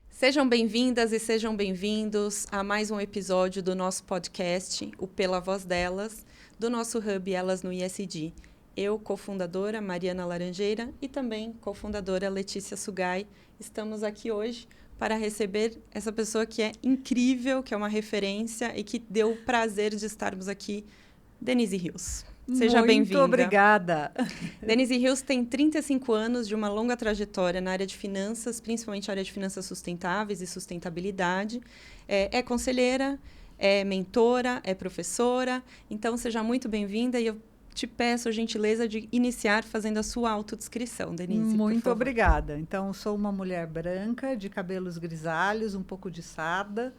Sejam bem-vindas e sejam bem-vindos a mais um episódio do nosso podcast, o Pela Voz Delas, do nosso Hub Elas no ISD. Eu, cofundadora Mariana Laranjeira e também cofundadora Letícia Sugai, estamos aqui hoje para receber essa pessoa que é incrível, que é uma referência e que deu o prazer de estarmos aqui, Denise Rios. Seja bem-vinda. Muito obrigada. Denise Rios tem 35 anos de uma longa trajetória na área de finanças, principalmente na área de finanças sustentáveis e sustentabilidade. É conselheira, é mentora, é professora. Então, seja muito bem-vinda e eu te peço a gentileza de iniciar fazendo a sua autodescrição, Denise. Muito obrigada. Então, sou uma mulher branca, de cabelos grisalhos, um pouco de sarda.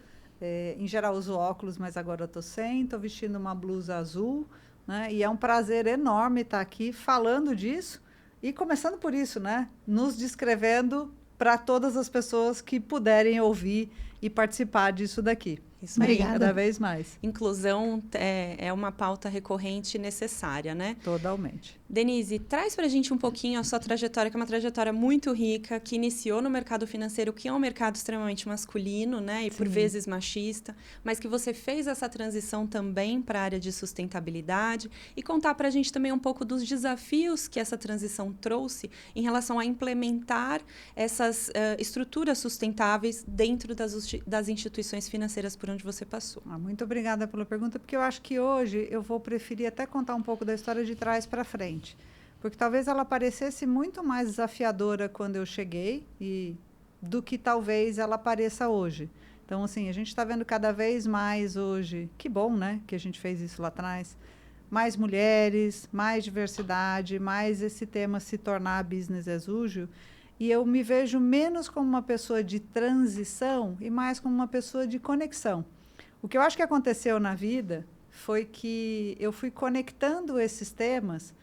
Em geral, uso óculos, mas agora estou sem. Estou vestindo uma blusa azul. Né? E é um prazer enorme estar aqui falando disso e começando por isso, né? Nos descrevendo para todas as pessoas que puderem ouvir e participar disso daqui. Isso aí. Cada vez mais. Inclusão é uma pauta recorrente e necessária, né? Totalmente. Denise, traz para a gente um pouquinho a sua trajetória, que é uma trajetória muito rica, que iniciou no mercado financeiro, que é um mercado extremamente masculino, né? E por vezes machista, mas que você fez essa transição também para a área de sustentabilidade e contar para a gente também um pouco dos desafios que essa transição trouxe em relação a implementar essas estruturas sustentáveis dentro das instituições financeiras por onde você passou. Muito obrigada pela pergunta, porque eu acho que hoje eu vou preferir até contar um pouco da história de trás para frente. Porque talvez ela parecesse muito mais desafiadora quando eu cheguei do que talvez ela pareça hoje. Então, assim, a gente está vendo cada vez mais hoje, que bom, né, que a gente fez isso lá atrás, mais mulheres, mais diversidade, mais esse tema se tornar business as usual. E eu me vejo menos como uma pessoa de transição e mais como uma pessoa de conexão. O que eu acho que aconteceu na vida foi que eu fui conectando esses temas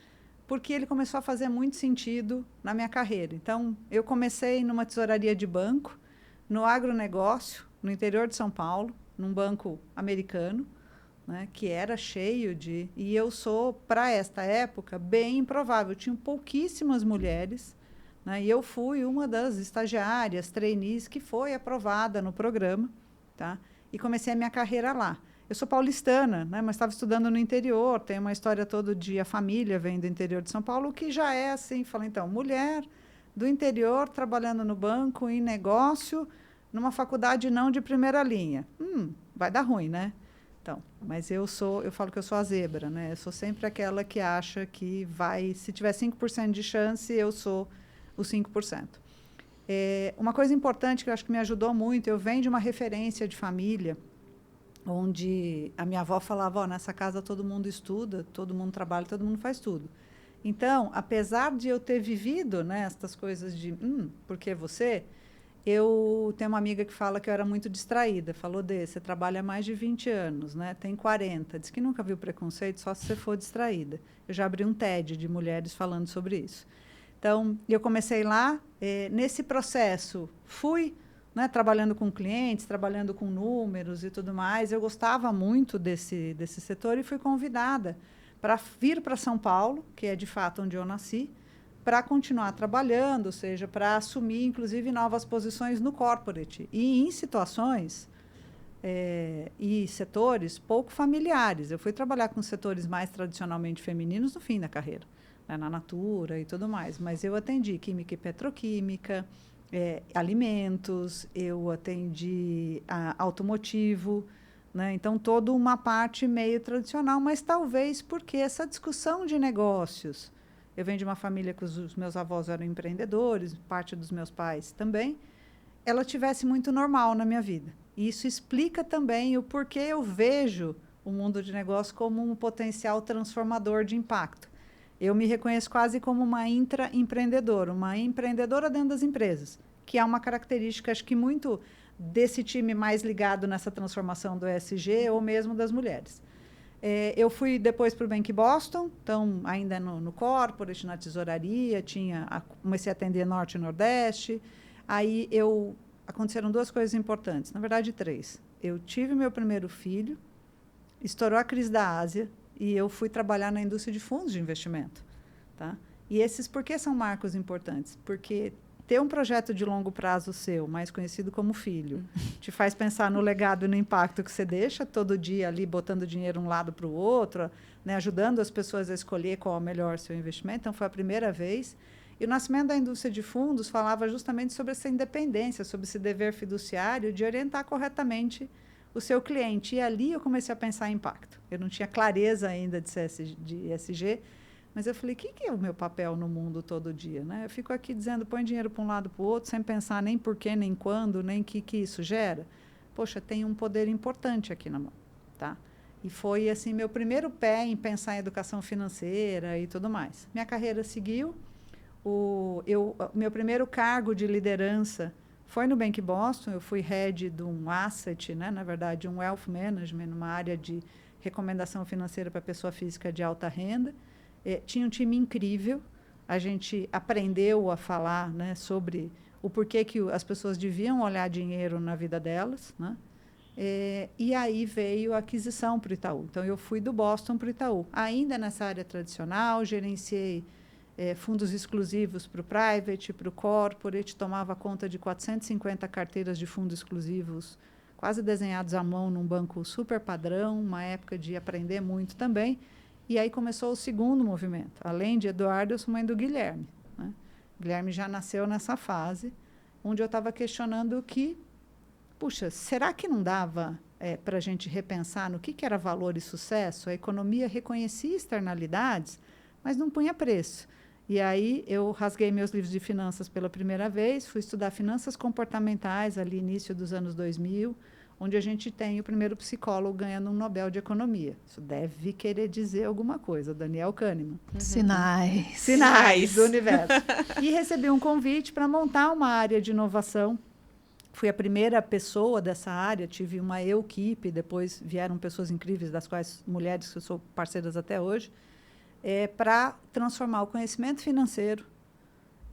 porque ele começou a fazer muito sentido na minha carreira. Então, eu comecei numa tesouraria de banco, no agronegócio, no interior de São Paulo, num banco americano, né, que era cheio de... E eu sou, para esta época, bem improvável. Tinham pouquíssimas mulheres, né, e eu fui uma das estagiárias, trainees, que foi aprovada no programa, tá? E comecei a minha carreira lá. Eu sou paulistana, né, mas estava estudando no interior, tem uma história todo dia, a família vem do interior de São Paulo, que já é assim, fala, então, mulher do interior, trabalhando no banco, em negócio, numa faculdade não de primeira linha. Vai dar ruim, né? Então, mas eu falo que eu sou a zebra, né? Eu sou sempre aquela que acha que vai, se tiver 5% de chance, eu sou os 5%. Uma coisa importante que eu acho que me ajudou muito, eu venho de uma referência de família, onde a minha avó falava, nessa casa todo mundo estuda, todo mundo trabalha, todo mundo faz tudo. Então, apesar de eu ter vivido, né, essas coisas de, por que você? Eu tenho uma amiga que fala que eu era muito distraída. Falou, você trabalha há mais de 20 anos, né? Tem 40. Diz que nunca viu preconceito, só se você for distraída. Eu já abri um TED de mulheres falando sobre isso. Então, eu comecei lá. Nesse processo, fui... né, trabalhando com clientes, trabalhando com números e tudo mais. Eu gostava muito desse setor e fui convidada para vir para São Paulo, que é de fato onde eu nasci, para continuar trabalhando, ou seja, para assumir, inclusive, novas posições no corporate. E em situações e setores pouco familiares. Eu fui trabalhar com setores mais tradicionalmente femininos no fim da carreira, né, na Natura e tudo mais. Mas eu atendi química e petroquímica, alimentos, eu atendi automotivo, né? Então, toda uma parte meio tradicional, mas talvez porque essa discussão de negócios, eu venho de uma família que os meus avós eram empreendedores, parte dos meus pais também, ela tivesse muito normal na minha vida. E isso explica também o porquê eu vejo o mundo de negócio como um potencial transformador de impacto. Eu me reconheço quase como uma intraempreendedora, uma empreendedora dentro das empresas, que é uma característica, acho que muito desse time mais ligado nessa transformação do ESG ou mesmo das mulheres. Eu fui depois para o Bank Boston, então ainda no corporate, na tesouraria, comecei a atender Norte e Nordeste. Aí aconteceram 2 coisas importantes, na verdade 3. Eu tive meu primeiro filho, estourou a crise da Ásia e eu fui trabalhar na indústria de fundos de investimento. Tá? E por que são marcos importantes? Porque ter um projeto de longo prazo seu, mais conhecido como filho, te faz pensar no legado e no impacto que você deixa todo dia ali, botando dinheiro um lado para o outro, né, ajudando as pessoas a escolher qual é o melhor seu investimento. Então, foi a primeira vez. E o nascimento da indústria de fundos falava justamente sobre essa independência, sobre esse dever fiduciário de orientar corretamente o seu cliente. E ali eu comecei a pensar em impacto. Eu não tinha clareza ainda de ESG, mas eu falei, o que é o meu papel no mundo todo dia? Né? Eu fico aqui dizendo, põe dinheiro para um lado para o outro, sem pensar nem por quê, nem quando, nem o que isso gera. Poxa, tem um poder importante aqui na mão. Tá? E foi assim meu primeiro pé em pensar em educação financeira e tudo mais. Minha carreira seguiu. Meu primeiro cargo de liderança foi no Bank Boston. Eu fui head de um asset, né? Na verdade, um wealth management, numa área de recomendação financeira para pessoa física de alta renda. Tinha um time incrível. A gente aprendeu a falar, né, sobre o porquê que as pessoas deviam olhar dinheiro na vida delas. Né? E aí veio a aquisição para o Itaú. Então, eu fui do Boston para o Itaú. Ainda nessa área tradicional, gerenciei fundos exclusivos para o private, para o corporate, tomava conta de 450 carteiras de fundos exclusivos, quase desenhados à mão num banco super padrão, uma época de aprender muito também. E aí começou o segundo movimento. Além de Eduardo, eu sou mãe do Guilherme. Né? Guilherme já nasceu nessa fase, onde eu estava questionando que, puxa, será que não dava para a gente repensar no que era valor e sucesso? A economia reconhecia externalidades, mas não punha preço. E aí eu rasguei meus livros de finanças pela primeira vez, fui estudar finanças comportamentais ali início dos anos 2000, onde a gente tem o primeiro psicólogo ganhando um Nobel de Economia. Isso deve querer dizer alguma coisa, Daniel Kahneman. Sinais do universo. E recebi um convite para montar uma área de inovação. Fui a primeira pessoa dessa área, tive uma equipe, depois vieram pessoas incríveis, das quais mulheres que eu sou parceiras até hoje, para transformar o conhecimento financeiro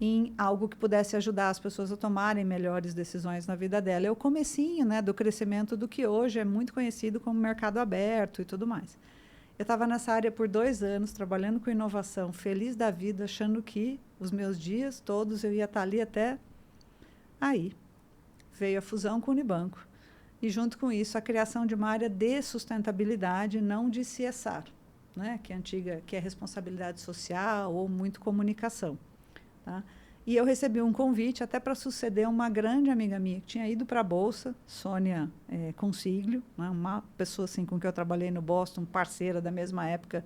em algo que pudesse ajudar as pessoas a tomarem melhores decisões na vida dela. É o comecinho, né, do crescimento do que hoje é muito conhecido como mercado aberto e tudo mais. Eu estava nessa área por 2 anos, trabalhando com inovação, feliz da vida, achando que os meus dias todos eu ia estar ali até aí. Veio a fusão com o Unibanco. E, junto com isso, a criação de uma área de sustentabilidade, não de CSR, né, que é responsabilidade social ou muito comunicação. Tá? E eu recebi um convite até para suceder uma grande amiga minha que tinha ido para a Bolsa, Sônia Consiglio, né, uma pessoa assim, com quem eu trabalhei no Boston, parceira da mesma época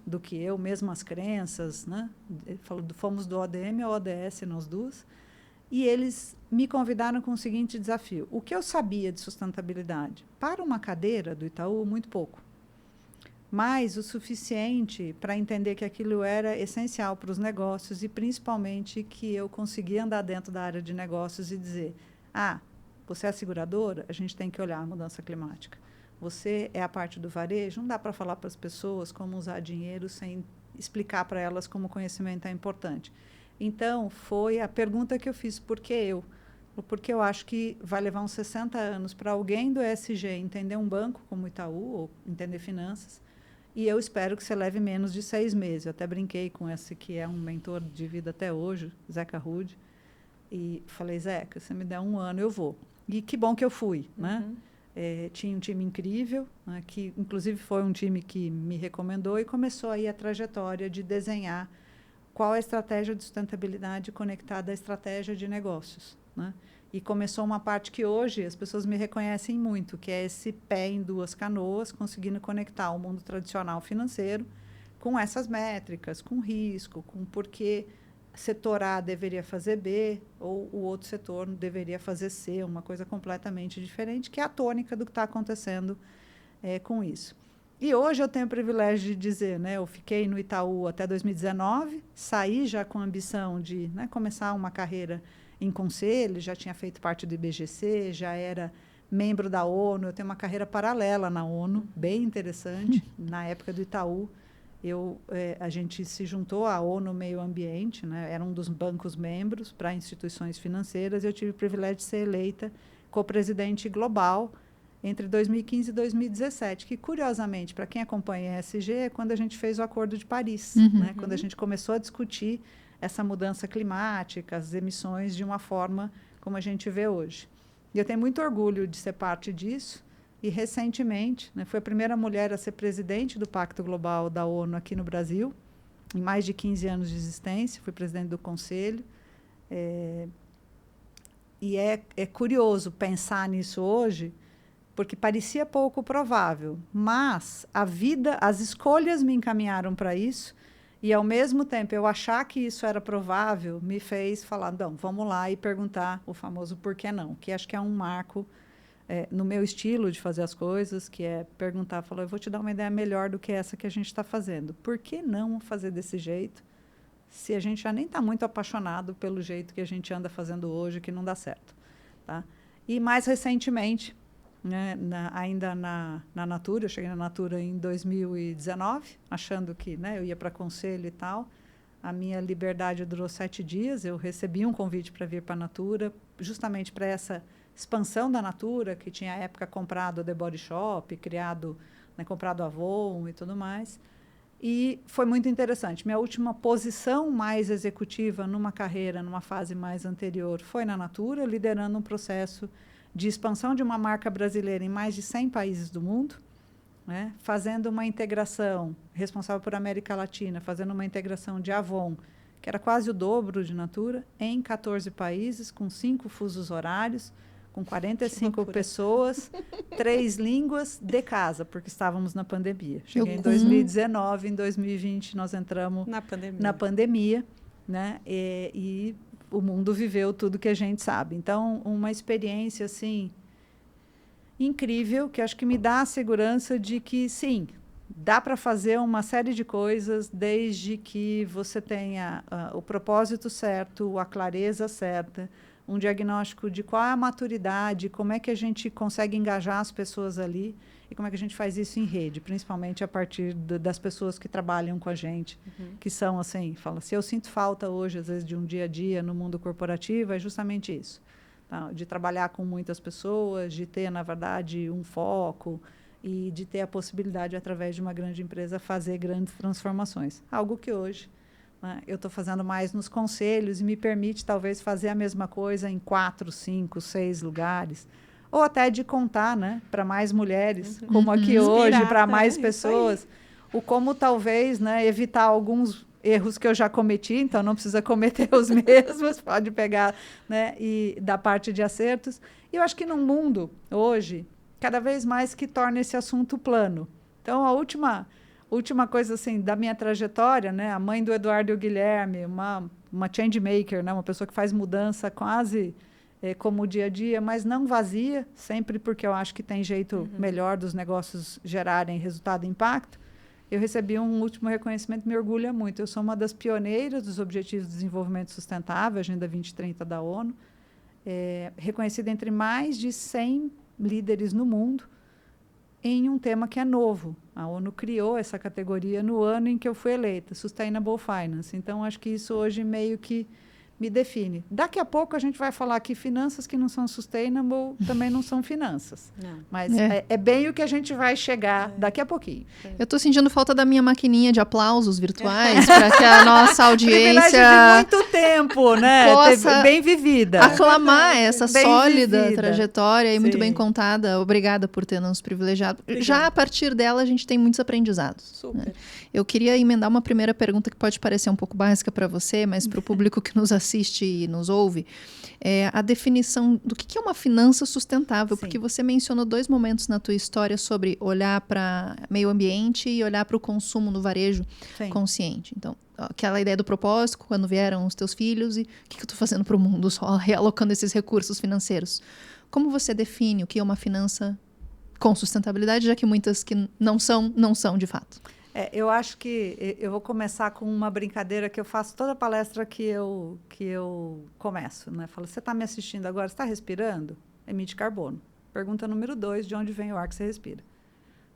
do que eu, mesmas crenças. Né? Fomos do ODM ao ODS, nós duas. E eles me convidaram com o seguinte desafio. O que eu sabia de sustentabilidade? Para uma cadeira do Itaú, muito pouco. Mas o suficiente para entender que aquilo era essencial para os negócios e, principalmente, que eu conseguia andar dentro da área de negócios e dizer, você é a seguradora? A gente tem que olhar a mudança climática. Você é a parte do varejo? Não dá para falar para as pessoas como usar dinheiro sem explicar para elas como o conhecimento é importante. Então, foi a pergunta que eu fiz, por que eu? Porque eu acho que vai levar uns 60 anos para alguém do ESG entender um banco como o Itaú, ou entender finanças, e eu espero que você leve menos de 6 meses. Eu até brinquei com esse que é um mentor de vida até hoje, Zeca Rude, e falei, Zeca, se você me der 1 ano, eu vou. E que bom que eu fui. Né? Tinha um time incrível, né, que inclusive foi um time que me recomendou, e começou aí a trajetória de desenhar qual é a estratégia de sustentabilidade conectada à estratégia de negócios. Né? E começou uma parte que hoje as pessoas me reconhecem muito, que é esse pé em 2 canoas, conseguindo conectar o mundo tradicional financeiro com essas métricas, com risco, com por que setor A deveria fazer B ou o outro setor deveria fazer C, uma coisa completamente diferente, que é a tônica do que está acontecendo com isso. E hoje eu tenho o privilégio de dizer, né, eu fiquei no Itaú até 2019, saí já com a ambição de, né, começar uma carreira em conselho, já tinha feito parte do IBGC, já era membro da ONU, eu tenho uma carreira paralela na ONU, bem interessante. Na época do Itaú, a gente se juntou à ONU Meio Ambiente, né? Era um dos bancos membros para instituições financeiras. Eu tive o privilégio de ser eleita co-presidente global entre 2015 e 2017, que, curiosamente, para quem acompanha a ESG, é quando a gente fez o Acordo de Paris, né? Quando a gente começou a discutir essa mudança climática, as emissões, de uma forma como a gente vê hoje. E eu tenho muito orgulho de ser parte disso. E, recentemente, né, fui a primeira mulher a ser presidente do Pacto Global da ONU aqui no Brasil, em mais de 15 anos de existência. Fui presidente do Conselho. E é curioso pensar nisso hoje, porque parecia pouco provável. Mas a vida, as escolhas me encaminharam para isso. E, ao mesmo tempo, eu achar que isso era provável me fez falar, não, vamos lá e perguntar o famoso por que não, que acho que é um marco no meu estilo de fazer as coisas, que é perguntar, falar, eu vou te dar uma ideia melhor do que essa que a gente está fazendo. Por que não fazer desse jeito, se a gente já nem está muito apaixonado pelo jeito que a gente anda fazendo hoje, que não dá certo? Tá? E, mais recentemente, né, ainda na Natura, eu cheguei na Natura em 2019, achando que, né, eu ia para conselho e tal. A minha liberdade durou 7 dias, eu recebi um convite para vir para a Natura, justamente para essa expansão da Natura, que tinha à época comprado a The Body Shop, comprado a Avon e tudo mais. E foi muito interessante. Minha última posição mais executiva numa carreira, numa fase mais anterior, foi na Natura, liderando um processo de expansão de uma marca brasileira em mais de 100 países do mundo, né? Fazendo uma integração, responsável por América Latina, fazendo uma integração de Avon, que era quase o dobro de Natura, em 14 países, com 5 fusos horários, com 45 pessoas, 3 línguas de casa, porque estávamos na pandemia. Cheguei em 2019, em 2020 nós entramos na pandemia, né? E o mundo viveu tudo que a gente sabe. Então, uma experiência assim incrível, que acho que me dá a segurança de que, sim, dá para fazer uma série de coisas, desde que você tenha o propósito certo, a clareza certa, um diagnóstico de qual é a maturidade, como é que a gente consegue engajar as pessoas ali e como é que a gente faz isso em rede, principalmente a partir das pessoas que trabalham com a gente, que são assim, fala, se eu sinto falta hoje, às vezes, de um dia a dia no mundo corporativo, é justamente isso, tá? De trabalhar com muitas pessoas, de ter, na verdade, um foco e de ter a possibilidade, através de uma grande empresa, fazer grandes transformações. Algo que hoje, né, eu estou fazendo mais nos conselhos e me permite, talvez, fazer a mesma coisa em 4, 5, 6 lugares. Ou até de contar, né, para mais mulheres, como aqui hoje, para mais pessoas, o como talvez, né, evitar alguns erros que eu já cometi, então não precisa cometer os mesmos, pode pegar, né, e da parte de acertos. E eu acho que no mundo, hoje, cada vez mais que torna esse assunto plano. Então, a última coisa assim da minha trajetória, né, a mãe do Eduardo e o Guilherme, uma change maker, né, uma pessoa que faz mudança quase como o dia a dia, mas não vazia, sempre porque eu acho que tem jeito melhor dos negócios gerarem resultado e impacto. Eu recebi um último reconhecimento que me orgulha muito. Eu sou uma das pioneiras dos Objetivos de Desenvolvimento Sustentável, Agenda 2030 da ONU, reconhecida entre mais de 100 líderes no mundo, em um tema que é novo. A ONU criou essa categoria no ano em que eu fui eleita, Sustainable Finance. Então, acho que isso hoje meio que me define. Daqui a pouco a gente vai falar que finanças que não são sustainable também não são finanças. Não. Mas é bem o que a gente vai chegar daqui a pouquinho. Eu estou sentindo falta da minha maquininha de aplausos virtuais para que a nossa audiência... de muito tempo, né? Possa bem vivida. Aclamar essa bem sólida vivida. Trajetória e muito bem contada. Obrigada por ter nos privilegiado. Obrigada. Já a partir dela a gente tem muitos aprendizados. Super. Né? Eu queria emendar uma primeira pergunta que pode parecer um pouco básica para você, mas para o público que nos assiste e nos ouve, a definição do que é uma finança sustentável, porque você mencionou 2 momentos na tua história sobre olhar para meio ambiente e olhar para o consumo no varejo consciente. Então, aquela ideia do propósito, quando vieram os teus filhos e o que eu estou fazendo para o mundo, só realocando esses recursos financeiros. Como você define o que é uma finança com sustentabilidade, já que muitas que não são de fato? Eu acho que eu vou começar com uma brincadeira que eu faço toda palestra que eu começo, né? Falo, você está me assistindo agora, você está respirando? Emite carbono. Pergunta número 2, de onde vem o ar que você respira?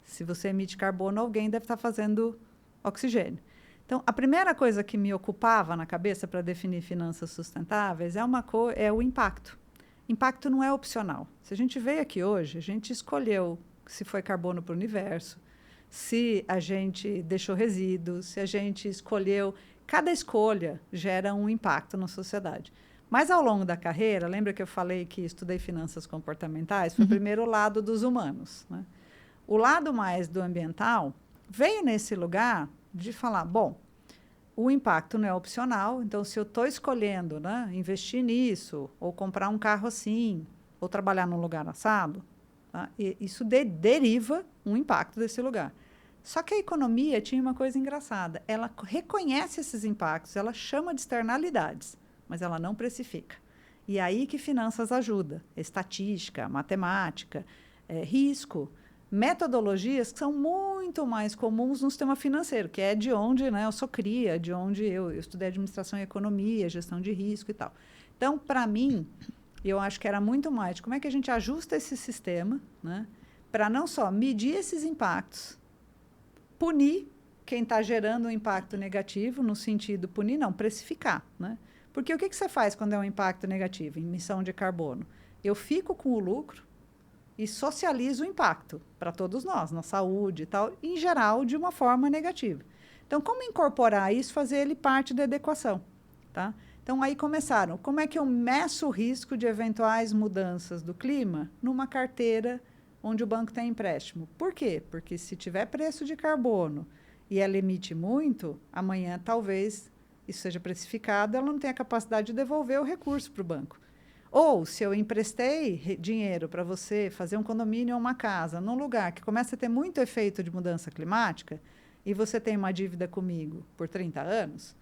Se você emite carbono, alguém deve estar fazendo oxigênio. Então, a primeira coisa que me ocupava na cabeça para definir finanças sustentáveis é o impacto. Impacto não é opcional. Se a gente veio aqui hoje, a gente escolheu se foi carbono para o universo, se a gente deixou resíduos, se a gente escolheu... Cada escolha gera um impacto na sociedade. Mas, ao longo da carreira, lembra que eu falei que estudei finanças comportamentais? Foi primeiro o lado dos humanos, né? O lado mais do ambiental veio nesse lugar de falar, bom, o impacto não é opcional, então se eu estou escolhendo, né, investir nisso, ou comprar um carro assim, ou trabalhar num lugar assado, tá, isso deriva um impacto desse lugar. Só que a economia tinha uma coisa engraçada, ela reconhece esses impactos, ela chama de externalidades, mas ela não precifica. E aí que finanças ajuda, estatística, matemática, risco, metodologias que são muito mais comuns no sistema financeiro, que é de onde, né, eu sou cria, de onde eu estudei administração e economia, gestão de risco e tal. Então, para mim, eu acho que era muito mais de como é que a gente ajusta esse sistema, né, para não só medir esses impactos, punir quem está gerando um impacto negativo, no sentido punir, não, precificar, né? Porque o que você faz quando é um impacto negativo, emissão de carbono? Eu fico com o lucro e socializa o impacto para todos nós, na saúde e tal, em geral, de uma forma negativa. Então, como incorporar isso, fazer ele parte da adequação, tá? Então, aí começaram, como é que eu meço o risco de eventuais mudanças do clima numa carteira onde o banco tem empréstimo? Por quê? Porque se tiver preço de carbono e ela emite muito, amanhã talvez isso seja precificado, ela não tem a capacidade de devolver o recurso para o banco. Ou, se eu emprestei dinheiro para você fazer um condomínio ou uma casa num lugar que começa a ter muito efeito de mudança climática e você tem uma dívida comigo por 30 anos,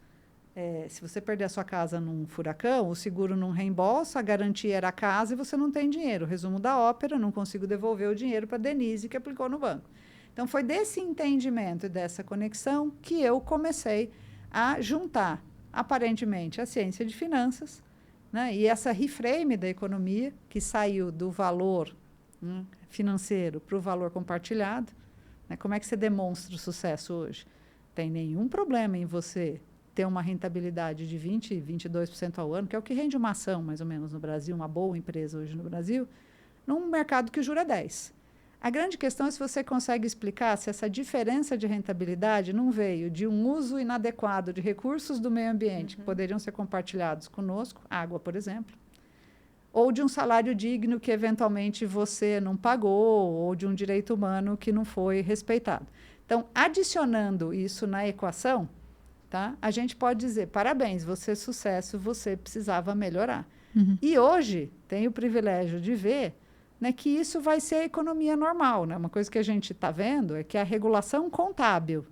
se você perder a sua casa num furacão, o seguro não reembolsa, a garantia era a casa e você não tem dinheiro. Resumo da ópera, não consigo devolver o dinheiro para a Denise, que aplicou no banco. Então, foi desse entendimento e dessa conexão que eu comecei a juntar, aparentemente, a ciência de finanças, né, e essa reframe da economia, que saiu do valor financeiro para o valor compartilhado. Né? Como é que você demonstra o sucesso hoje? Tem nenhum problema em você ter uma rentabilidade de 20%, 22% ao ano, que é o que rende uma ação, mais ou menos, no Brasil, uma boa empresa hoje no Brasil, num mercado que jura 10%. A grande questão é se você consegue explicar se essa diferença de rentabilidade não veio de um uso inadequado de recursos do meio ambiente que poderiam ser compartilhados conosco, água, por exemplo, ou de um salário digno que eventualmente você não pagou, ou de um direito humano que não foi respeitado. Então, adicionando isso na equação, tá, a gente pode dizer, parabéns, você é sucesso, você precisava melhorar. E hoje, tenho o privilégio de ver, né, que isso vai ser a economia normal. Né? Uma coisa que a gente está vendo é que a regulação contábil,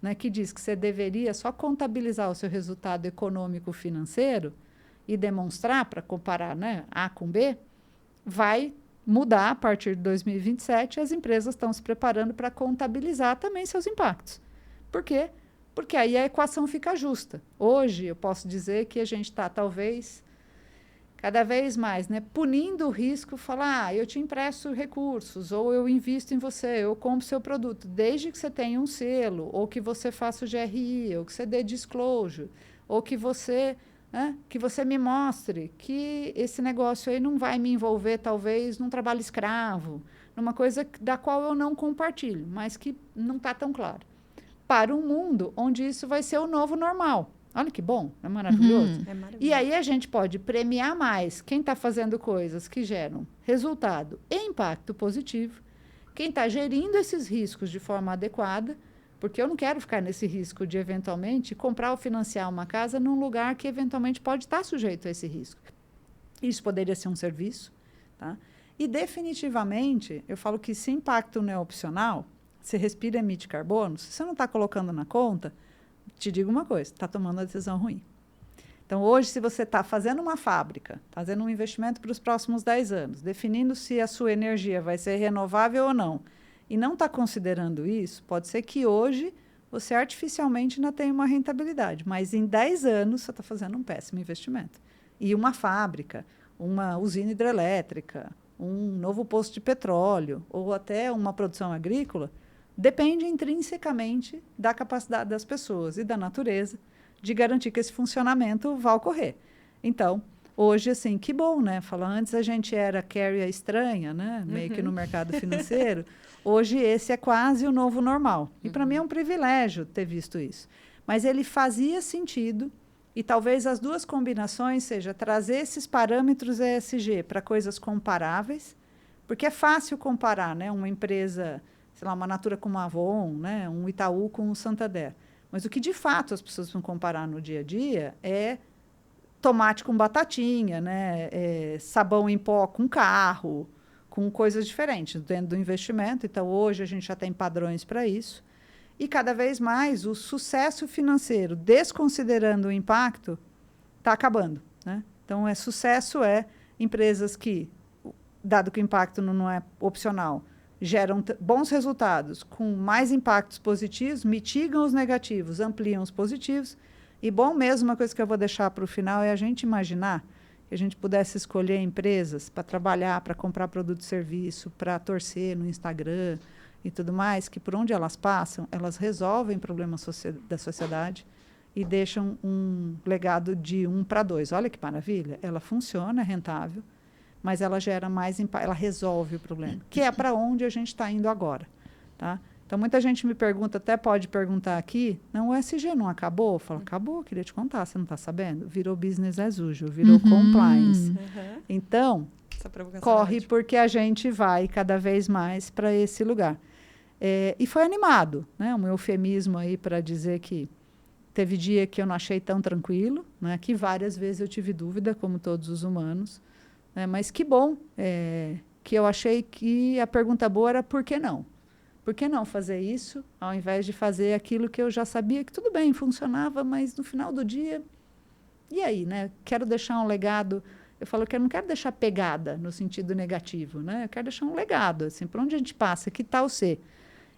né, que diz que você deveria só contabilizar o seu resultado econômico-financeiro e demonstrar para comparar, né, A com B, vai mudar a partir de 2027. As empresas estão se preparando para contabilizar também seus impactos. Por quê? Porque aí a equação fica justa. Hoje, eu posso dizer que a gente está, talvez, cada vez mais, né, punindo o risco, falar, eu te empresto recursos, ou eu invisto em você, eu compro seu produto, desde que você tenha um selo, ou que você faça o GRI, ou que você dê disclosure, ou que você me mostre que esse negócio aí não vai me envolver, talvez, num trabalho escravo, numa coisa da qual eu não compartilho, mas que não está tão claro. Para um mundo onde isso vai ser o novo normal. Olha que bom, é maravilhoso. É maravilhoso. E aí a gente pode premiar mais quem está fazendo coisas que geram resultado e impacto positivo, quem está gerindo esses riscos de forma adequada, porque eu não quero ficar nesse risco de, eventualmente, comprar ou financiar uma casa num lugar que, eventualmente, pode estar sujeito a esse risco. Isso poderia ser um serviço. Tá? E, definitivamente, eu falo que se impacto não é opcional, se respira e emite carbono, se você não está colocando na conta, te digo uma coisa, está tomando uma decisão ruim. Então, hoje, se você está fazendo uma fábrica, fazendo um investimento para os próximos 10 anos, definindo se a sua energia vai ser renovável ou não, e não está considerando isso, pode ser que hoje você artificialmente ainda tenha uma rentabilidade, mas em 10 anos você está fazendo um péssimo investimento. E uma fábrica, uma usina hidrelétrica, um novo poço de petróleo ou até uma produção agrícola, depende intrinsecamente da capacidade das pessoas e da natureza de garantir que esse funcionamento vá ocorrer. Então, hoje, assim, que bom, né? Antes a gente era carrier estranha, né? Meio que no mercado financeiro. Hoje esse é quase o novo normal. E para mim é um privilégio ter visto isso. Mas ele fazia sentido e talvez as duas combinações seja trazer esses parâmetros ESG para coisas comparáveis, porque é fácil comparar, né? Uma empresa, sei lá, uma Natura com uma Avon, né? Um Itaú com um Santander. Mas o que de fato as pessoas vão comparar no dia a dia é tomate com batatinha, né? Sabão em pó com carro, com coisas diferentes dentro do investimento. Então, hoje a gente já tem padrões para isso. E cada vez mais o sucesso financeiro, desconsiderando o impacto, está acabando, né? Então, sucesso é empresas que, dado que o impacto não é opcional, geram bons resultados com mais impactos positivos, mitigam os negativos, ampliam os positivos. E bom mesmo, uma coisa que eu vou deixar para o final é a gente imaginar que a gente pudesse escolher empresas para trabalhar, para comprar produto e serviço, para torcer no Instagram e tudo mais, que por onde elas passam, elas resolvem problemas da sociedade e deixam um legado de 1 para 2. Olha que maravilha, ela funciona, é rentável, mas ela gera mais impacto, ela resolve o problema, que é para onde a gente está indo agora, tá? Então, muita gente me pergunta, até pode perguntar aqui, não, o ESG não acabou? Eu falo, acabou, queria te contar, você não está sabendo? Virou business as usual, virou compliance. Então, corre porque a gente vai cada vez mais para esse lugar. E foi animado, né? Um eufemismo aí para dizer que teve dia que eu não achei tão tranquilo, né? Que várias vezes eu tive dúvida, como todos os humanos, né? Mas que bom que eu achei que a pergunta boa era por que não? Por que não fazer isso, ao invés de fazer aquilo que eu já sabia que tudo bem, funcionava, mas no final do dia, e aí, né? Quero deixar um legado. Eu falo que eu não quero deixar pegada no sentido negativo, né? Eu quero deixar um legado, assim, por onde a gente passa, que tal ser?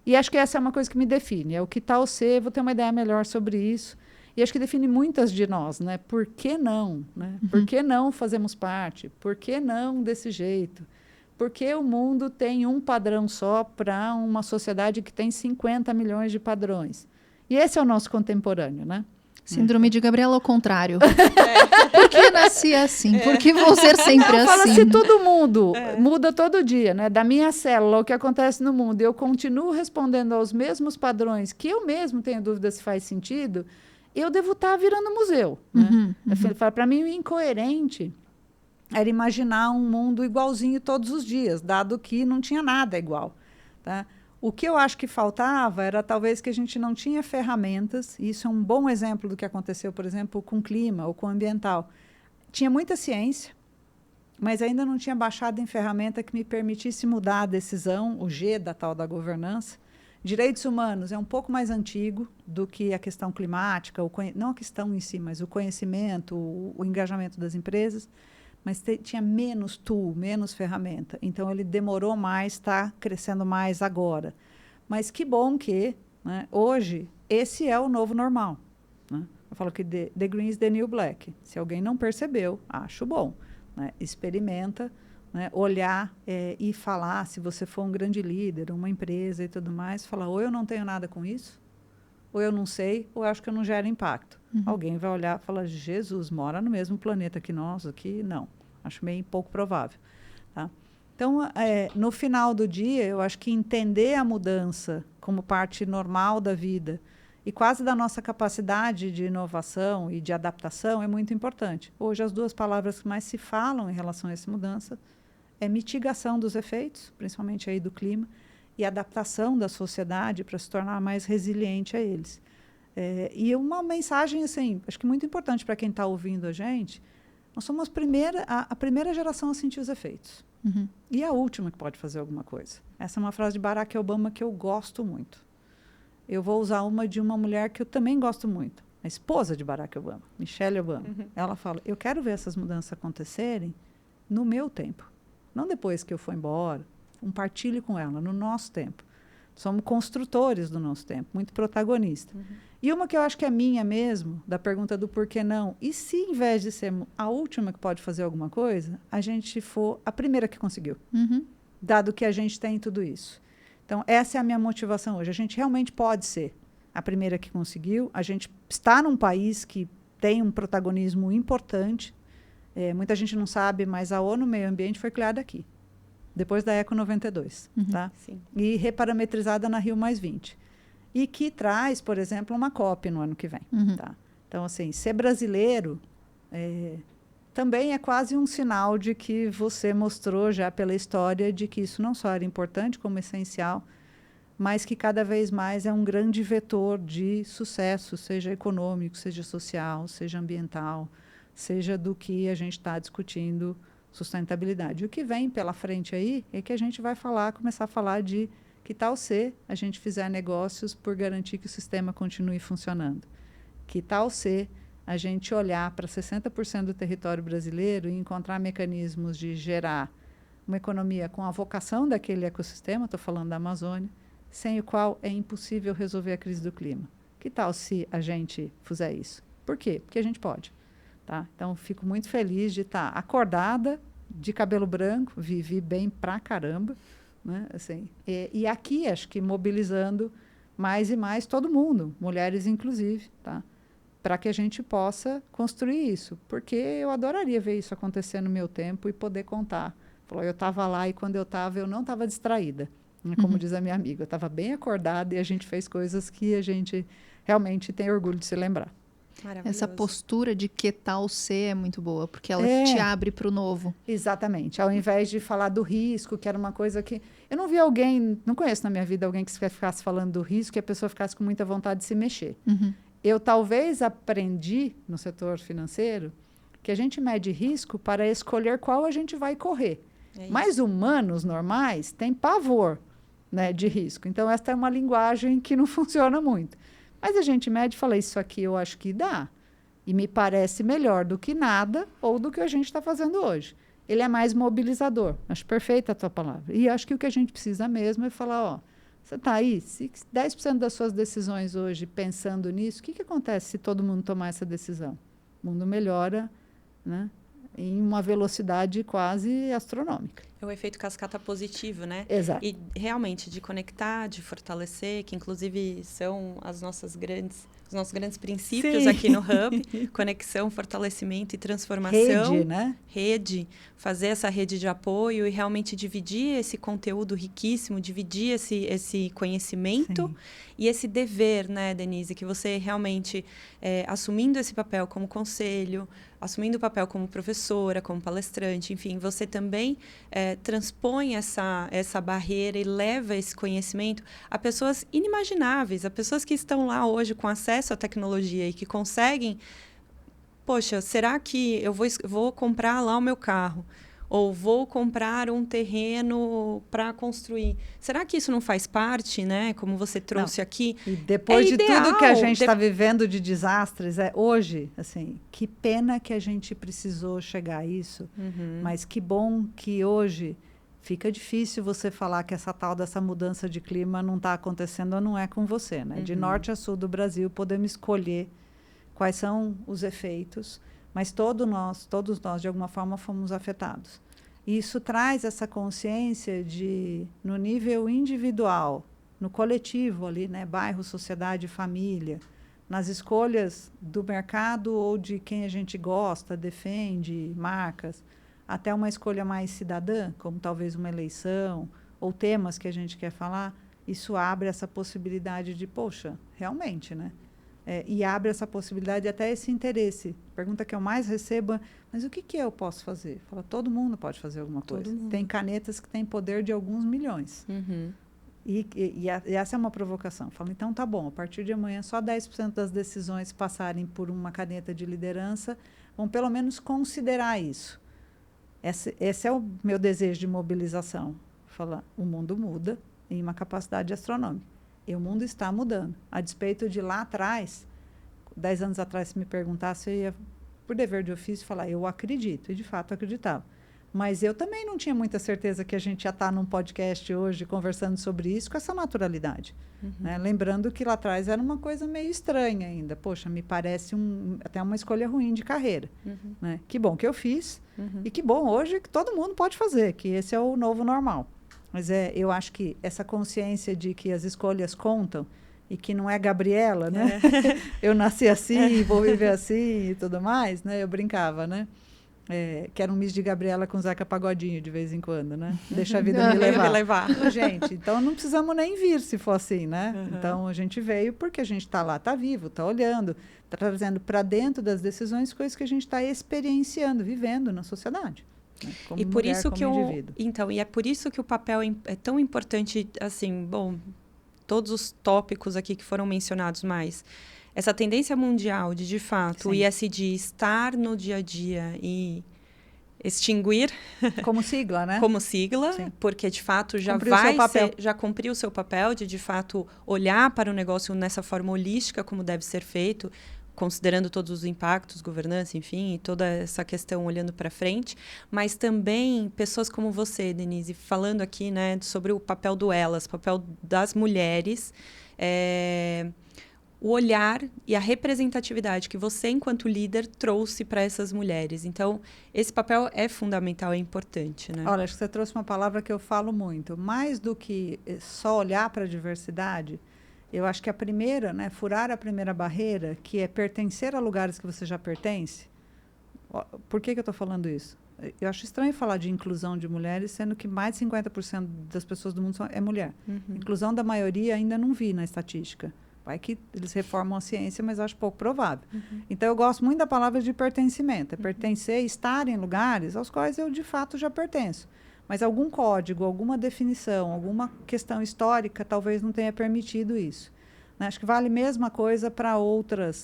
E acho que essa é uma coisa que me define, é o que tal ser, vou ter uma ideia melhor sobre isso. E acho que define muitas de nós, né? Por que não? Né? Por que não fazemos parte? Por que não desse jeito? Porque o mundo tem um padrão só para uma sociedade que tem 50 milhões de padrões. E esse é o nosso contemporâneo, né? Síndrome de Gabriela ao contrário. Por que nasci assim? Por que vou ser sempre assim? Fala, se todo mundo muda todo dia, né? Da minha célula, o que acontece no mundo, eu continuo respondendo aos mesmos padrões, que eu mesmo tenho dúvida se faz sentido, eu devo estar virando museu. Né? Para mim, o incoerente era imaginar um mundo igualzinho todos os dias, dado que não tinha nada igual. Tá? O que eu acho que faltava era talvez que a gente não tinha ferramentas, e isso é um bom exemplo do que aconteceu, por exemplo, com o clima ou com o ambiental. Tinha muita ciência, mas ainda não tinha baixado em ferramenta que me permitisse mudar a decisão, o G da tal da governança. Direitos humanos é um pouco mais antigo do que a questão climática, não a questão em si, mas o conhecimento, o engajamento das empresas. Mas tinha menos tool, menos ferramenta. Então, ele demorou mais, está crescendo mais agora. Mas que bom que, né, hoje, esse é o novo normal. Né? Eu falo que the green is the new black. Se alguém não percebeu, acho bom. Né? Experimenta, né, olhar e falar, se você for um grande líder, uma empresa e tudo mais, falar, ou eu não tenho nada com isso, ou eu não sei, ou eu acho que eu não gero impacto. Alguém vai olhar e falar, Jesus, mora no mesmo planeta que nós aqui? Não, acho meio pouco provável. Tá? Então, no final do dia, eu acho que entender a mudança como parte normal da vida e quase da nossa capacidade de inovação e de adaptação é muito importante. Hoje, as duas palavras que mais se falam em relação a essa mudança é mitigação dos efeitos, principalmente aí do clima, e adaptação da sociedade para se tornar mais resiliente a eles. E uma mensagem, assim, acho que muito importante para quem está ouvindo a gente, nós somos a primeira geração a sentir os efeitos. E a última que pode fazer alguma coisa. Essa é uma frase de Barack Obama que eu gosto muito. Eu vou usar uma de uma mulher que eu também gosto muito, a esposa de Barack Obama, Michelle Obama. Ela fala, eu quero ver essas mudanças acontecerem no meu tempo. Não depois que eu for embora. Compartilhe com ela, no nosso tempo. Somos construtores do nosso tempo, muito protagonista. E uma que eu acho que é minha mesmo, da pergunta do por que não, e se em vez de ser a última que pode fazer alguma coisa, a gente for a primeira que conseguiu, dado que a gente tem tudo isso. Então, essa é a minha motivação hoje. A gente realmente pode ser a primeira que conseguiu, a gente está num país que tem um protagonismo importante. Muita gente não sabe, mas a ONU Meio Ambiente foi criada aqui, depois da Eco 92, tá? Sim. E reparametrizada na Rio+20. E que traz, por exemplo, uma COP no ano que vem. Tá? Então, assim, ser brasileiro também é quase um sinal de que você mostrou já pela história de que isso não só era importante como essencial, mas que cada vez mais é um grande vetor de sucesso, seja econômico, seja social, seja ambiental, seja do que a gente está discutindo sustentabilidade. O que vem pela frente aí é que a gente vai começar a falar de que tal se a gente fizer negócios por garantir que o sistema continue funcionando. Que tal se a gente olhar para 60% do território brasileiro e encontrar mecanismos de gerar uma economia com a vocação daquele ecossistema, estou falando da Amazônia, sem o qual é impossível resolver a crise do clima. Que tal se a gente fizer isso? Por quê? Porque a gente pode. Tá? Então, fico muito feliz de estar acordada, de cabelo branco, vivi bem pra caramba, né? Assim, e aqui, acho que mobilizando mais e mais todo mundo, mulheres inclusive, tá? Para que a gente possa construir isso. Porque eu adoraria ver isso acontecer no meu tempo e poder contar. Falou, eu estava lá e quando eu não estava distraída. Como diz a minha amiga, eu estava bem acordada e a gente fez coisas que a gente realmente tem orgulho de se lembrar. Essa postura de que tal ser é muito boa, porque ela te abre para o novo. Exatamente. Ao invés de falar do risco, que era uma coisa que... Eu não vi alguém, não conheço na minha vida alguém que ficasse falando do risco e a pessoa ficasse com muita vontade de se mexer. Eu talvez aprendi no setor financeiro que a gente mede risco para escolher qual a gente vai correr. Mas humanos normais têm pavor, né, de risco. Então, esta é uma linguagem que não funciona muito. Mas a gente mede e fala, isso aqui eu acho que dá. E me parece melhor do que nada ou do que a gente está fazendo hoje. Ele é mais mobilizador. Acho perfeita a tua palavra. E acho que o que a gente precisa mesmo é falar, ó, você está aí, se 10% das suas decisões hoje pensando nisso, o que acontece se todo mundo tomar essa decisão? O mundo melhora, né, em uma velocidade quase astronômica. É o efeito cascata positivo, né? Exato. E realmente de conectar, de fortalecer, que inclusive são os nossos grandes princípios aqui no Hub, conexão, fortalecimento e transformação. Rede, né? Rede, fazer essa rede de apoio e realmente dividir esse conteúdo riquíssimo, dividir esse conhecimento e esse dever, né, Denise, que você realmente, assumindo esse papel como conselho, assumindo o papel como professora, como palestrante, enfim, você também transpõe essa barreira e leva esse conhecimento a pessoas inimagináveis, a pessoas que estão lá hoje com acesso à tecnologia e que conseguem, poxa, será que eu vou comprar lá o meu carro? Ou vou comprar um terreno para construir. Será que isso não faz parte, né? Como você trouxe aqui. E depois de tudo que a gente está vivendo de desastres, hoje, assim, que pena que a gente precisou chegar a isso, mas que bom que hoje fica difícil você falar que essa tal dessa mudança de clima não está acontecendo ou não é com você, né? De norte a sul do Brasil, podemos escolher quais são os efeitos, mas todos nós, de alguma forma, fomos afetados. E isso traz essa consciência de, no nível individual, no coletivo ali, né, bairro, sociedade, família, nas escolhas do mercado ou de quem a gente gosta, defende, marcas, até uma escolha mais cidadã, como talvez uma eleição, ou temas que a gente quer falar, isso abre essa possibilidade de, poxa, realmente, né? E abre essa possibilidade até esse interesse. A pergunta que eu mais recebo é, mas o que eu posso fazer? Fala, todo mundo pode fazer alguma coisa. Tem canetas que têm poder de alguns milhões. E essa é uma provocação. Fala, então tá bom, a partir de amanhã só 10% das decisões passarem por uma caneta de liderança vão pelo menos considerar isso. Esse é o meu desejo de mobilização. Fala, o mundo muda em uma capacidade astronômica. E o mundo está mudando. A despeito de lá atrás, 10 anos atrás, se me perguntasse, eu ia, por dever de ofício, falar, eu acredito. E, de fato, acreditava. Mas eu também não tinha muita certeza que a gente ia estar num podcast hoje conversando sobre isso com essa naturalidade. Né? Lembrando que lá atrás era uma coisa meio estranha ainda. Poxa, me parece até uma escolha ruim de carreira. Né? Que bom que eu fiz e que bom hoje que todo mundo pode fazer, que esse é o novo normal. Mas eu acho que essa consciência de que as escolhas contam e que não é Gabriela, né? Eu nasci assim, vou viver assim e tudo mais, né? Eu brincava, né? Que era um misto de Gabriela com Zeca Pagodinho de vez em quando, né? Deixa a vida me levar. Gente, então não precisamos nem vir se for assim, né? Então a gente veio porque a gente está lá, está vivo, está olhando, está trazendo para dentro das decisões coisas que a gente está experienciando, vivendo na sociedade. Né? Como e por mulher, isso como que indivíduo. Então, e é por isso que o papel é tão importante, assim, bom, todos os tópicos aqui que foram mencionados mais. Essa tendência mundial de fato, o ESG estar no dia a dia e extinguir... Como sigla, né? Como sigla, Sim. porque, de fato, já cumpriu o seu papel de fato, olhar para o negócio nessa forma holística, como deve ser feito, considerando todos os impactos, governança, enfim, e toda essa questão olhando para frente, mas também pessoas como você, Denise, falando aqui, né, sobre o papel do elas, o papel das mulheres, o olhar e a representatividade que você, enquanto líder, trouxe para essas mulheres. Então, esse papel é fundamental, é importante, né? Olha, acho que você trouxe uma palavra que eu falo muito. Mais do que só olhar para a diversidade, eu acho que a primeira, né, furar a primeira barreira, que é pertencer a lugares que você já pertence. Por que eu estou falando isso? Eu acho estranho falar de inclusão de mulheres, sendo que mais de 50% das pessoas do mundo é mulher. Inclusão da maioria ainda não vi na estatística. Vai que eles reformam a ciência, mas acho pouco provável. Então, eu gosto muito da palavra de pertencimento. É pertencer, estar em lugares aos quais eu, de fato, já pertenço. Mas algum código, alguma definição, alguma questão histórica talvez não tenha permitido isso. Né? Acho que vale a mesma coisa para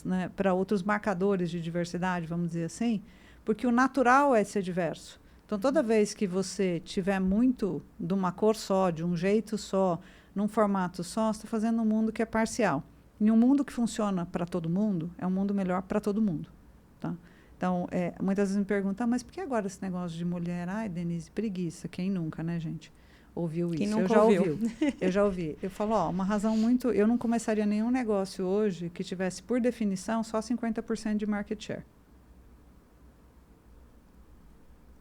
né, para outros marcadores de diversidade, vamos dizer assim, porque o natural é ser diverso. Então, toda vez que você tiver muito de uma cor só, de um jeito só, num formato só, você está fazendo um mundo que é parcial. E um mundo que funciona para todo mundo é um mundo melhor para todo mundo. Tá? Então, muitas vezes me perguntam, mas por que agora esse negócio de mulher? Ai, Denise, preguiça. Quem nunca, né, gente? Ouviu isso? Quem nunca eu já ouviu? Eu já ouvi. Eu falo, uma razão muito... Eu não começaria nenhum negócio hoje que tivesse, por definição, só 50% de market share.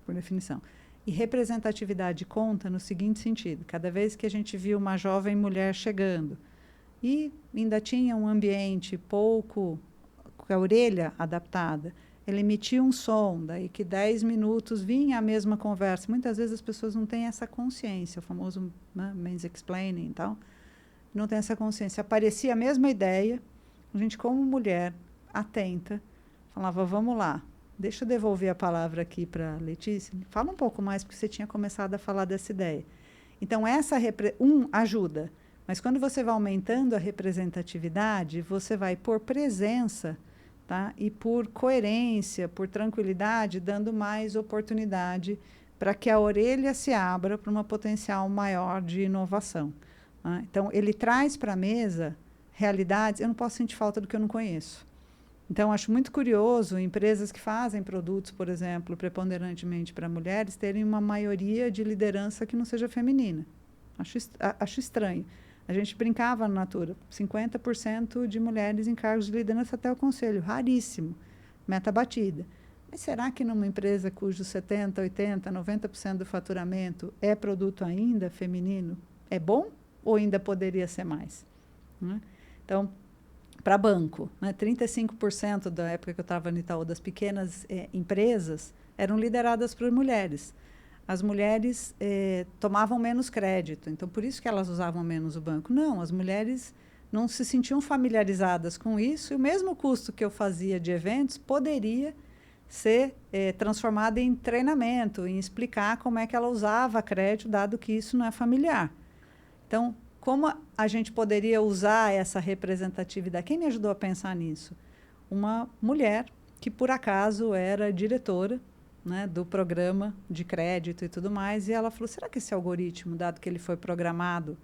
Por definição. E representatividade conta no seguinte sentido. Cada vez que a gente viu uma jovem mulher chegando e ainda tinha um ambiente pouco... com a orelha adaptada, ele emitia um som, daí que 10 minutos vinha a mesma conversa. Muitas vezes as pessoas não têm essa consciência, o famoso, né, mansplaining e tal, não tem essa consciência. Aparecia a mesma ideia, a gente como mulher, atenta, falava, vamos lá, deixa eu devolver a palavra aqui para a Letícia, fala um pouco mais, porque você tinha começado a falar dessa ideia. Então, essa ajuda, mas quando você vai aumentando a representatividade, você vai por presença, tá? E por coerência, por tranquilidade, dando mais oportunidade para que a orelha se abra para uma potencial maior de inovação. Tá? Então, ele traz para a mesa realidades. Eu não posso sentir falta do que eu não conheço. Então, acho muito curioso empresas que fazem produtos, por exemplo, preponderantemente para mulheres, terem uma maioria de liderança que não seja feminina. Acho estranho. A gente brincava na Natura, 50% de mulheres em cargos de liderança até o conselho, raríssimo, meta batida. Mas será que numa empresa cujo 70%, 80%, 90% do faturamento é produto ainda feminino, é bom ou ainda poderia ser mais? Né? Então, para banco, né, 35% da época que eu estava no Itaú, das pequenas empresas, eram lideradas por mulheres. As mulheres tomavam menos crédito, então por isso que elas usavam menos o banco. Não, as mulheres não se sentiam familiarizadas com isso, e o mesmo custo que eu fazia de eventos poderia ser transformado em treinamento, em explicar como é que ela usava crédito, dado que isso não é familiar. Então, como a gente poderia usar essa representatividade? Quem me ajudou a pensar nisso? Uma mulher que, por acaso, era diretora, né, do programa de crédito e tudo mais, e ela falou, será que esse algoritmo, dado que ele foi programado,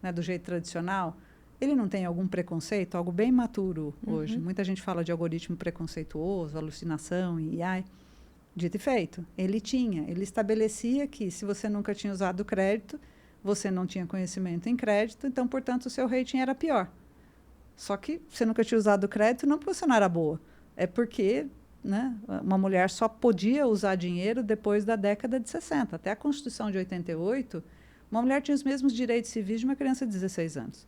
né, do jeito tradicional, ele não tem algum preconceito? Algo bem maturo hoje. Muita gente fala de algoritmo preconceituoso, alucinação e AI. Dito e feito. Ele estabelecia que se você nunca tinha usado crédito, você não tinha conhecimento em crédito, então, portanto, o seu rating era pior. Só que você nunca tinha usado crédito não porque você não era boa, é porque, né, uma mulher só podia usar dinheiro depois da década de 60. Até a Constituição de 88, uma mulher tinha os mesmos direitos civis de uma criança de 16 anos.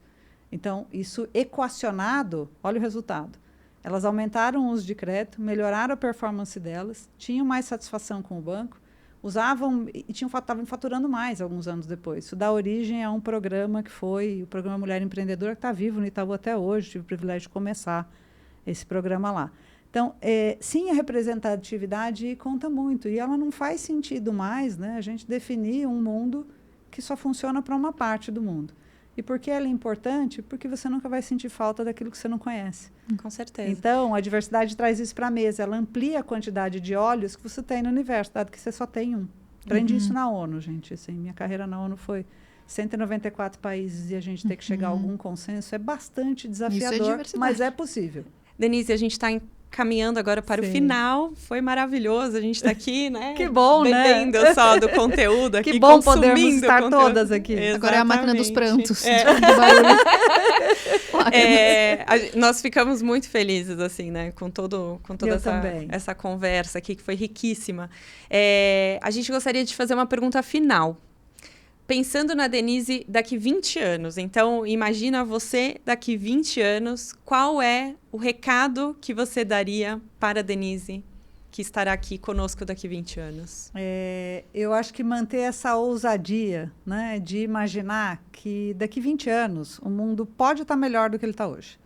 Então, isso equacionado, olha o resultado. Elas aumentaram o uso de crédito, melhoraram a performance delas, tinham mais satisfação com o banco, usavam e estavam faturando mais alguns anos depois. Isso dá origem a um programa que foi o Programa Mulher Empreendedora, que está vivo no Itaú até hoje. Tive o privilégio de começar esse programa lá. Então, sim, a representatividade conta muito. E ela não faz sentido mais, né, a gente definir um mundo que só funciona para uma parte do mundo. E por que ela é importante? Porque você nunca vai sentir falta daquilo que você não conhece. Com certeza. Então, a diversidade traz isso para a mesa. Ela amplia a quantidade de olhos que você tem no universo, dado que você só tem um. Aprendi isso na ONU, gente. Assim, minha carreira na ONU foi 194 países e a gente ter que chegar a algum consenso é bastante desafiador, mas é possível. Denise, a gente está caminhando agora para o final. Foi maravilhoso a gente estar aqui, né? Que bom, bebendo só do conteúdo aqui, que bom consumindo podermos estar conteúdo. Todas aqui. Exatamente. Agora é a máquina dos prantos. Nós ficamos muito felizes, assim, né? Com toda essa conversa aqui, que foi riquíssima. A gente gostaria de fazer uma pergunta final. Pensando na Denise daqui 20 anos, então imagina você daqui 20 anos, qual é o recado que você daria para a Denise, que estará aqui conosco daqui 20 anos? Eu acho que manter essa ousadia, né, de imaginar que daqui 20 anos o mundo pode estar melhor do que ele está hoje.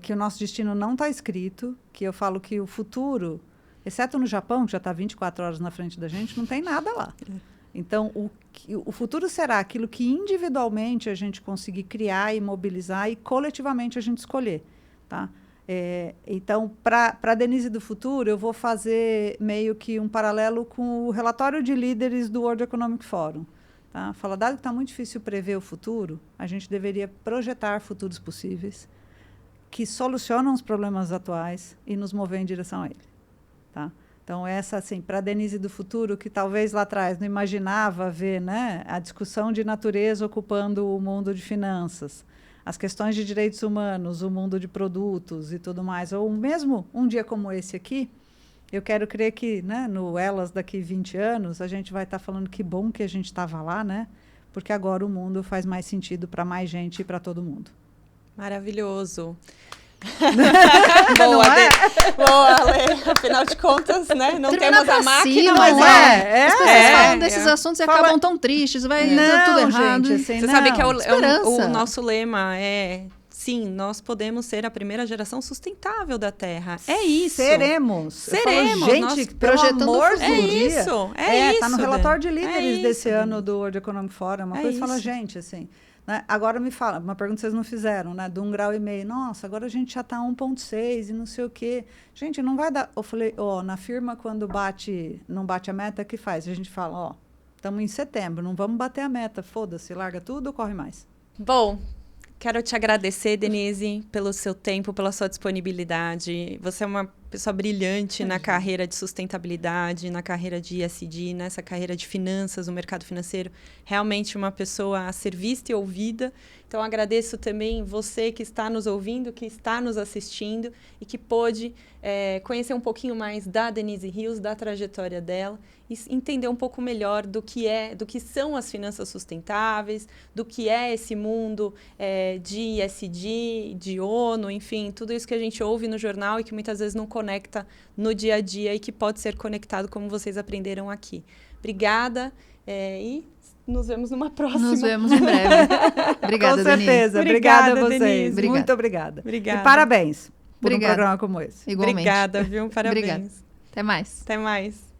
Que o nosso destino não está escrito, que eu falo que o futuro, exceto no Japão, que já está 24 horas na frente da gente, não tem nada lá. Então, o futuro será aquilo que individualmente a gente conseguir criar e mobilizar e coletivamente a gente escolher. Tá? Então, para a Denise do futuro, eu vou fazer meio que um paralelo com o relatório de líderes do World Economic Forum. Tá? Fala, dado que está muito difícil prever o futuro, a gente deveria projetar futuros possíveis que solucionam os problemas atuais e nos mover em direção a ele. Tá? Então, essa, assim, para a Denise do futuro, que talvez lá atrás não imaginava ver, né, a discussão de natureza ocupando o mundo de finanças, as questões de direitos humanos, o mundo de produtos e tudo mais, ou mesmo um dia como esse aqui, eu quero crer que, né, no Elas daqui 20 anos, a gente vai estar falando que bom que a gente estava lá, né, porque agora o mundo faz mais sentido para mais gente e para todo mundo. Maravilhoso. Boa, Ale. Afinal de contas, né? Não temos a máquina, mas as pessoas falam desses assuntos e acabam tão tristes, vai tudo errado. Gente, assim, você sabe que o nosso lema é: sim, nós podemos ser a primeira geração sustentável da Terra. É isso. Seremos. Gente, projetando pelo amor é isso. Está no relatório de líderes desse ano do World Economic Forum. Uma coisa que fala, gente, assim... Né? Agora me fala, uma pergunta que vocês não fizeram, né? Do 1,5 grau. Nossa, agora a gente já está 1,6 e não sei o quê. Gente, não vai dar... Eu falei, na firma, quando não bate a meta, o que faz? A gente fala, estamos em setembro, não vamos bater a meta. Foda-se, larga tudo ou corre mais? Bom, quero te agradecer, Denise, pelo seu tempo, pela sua disponibilidade. Você é uma pessoa brilhante na carreira de sustentabilidade, na carreira de ESG, nessa carreira de finanças, no mercado financeiro. Realmente uma pessoa a ser vista e ouvida. Então, agradeço também você que está nos ouvindo, que está nos assistindo e que pôde conhecer um pouquinho mais da Denise Rios, da trajetória dela e entender um pouco melhor do que são as finanças sustentáveis, do que é esse mundo de ESG, de ONU, enfim, tudo isso que a gente ouve no jornal e que muitas vezes não conecta no dia a dia e que pode ser conectado como vocês aprenderam aqui. Obrigada e nos vemos numa próxima. Nos vemos em breve. Obrigada, Com certeza. Denise. Obrigada a vocês. Denise. Muito obrigada. Obrigada. E parabéns por um programa como esse. Igualmente. Obrigada, viu? Parabéns. Obrigada. Até mais. Até mais.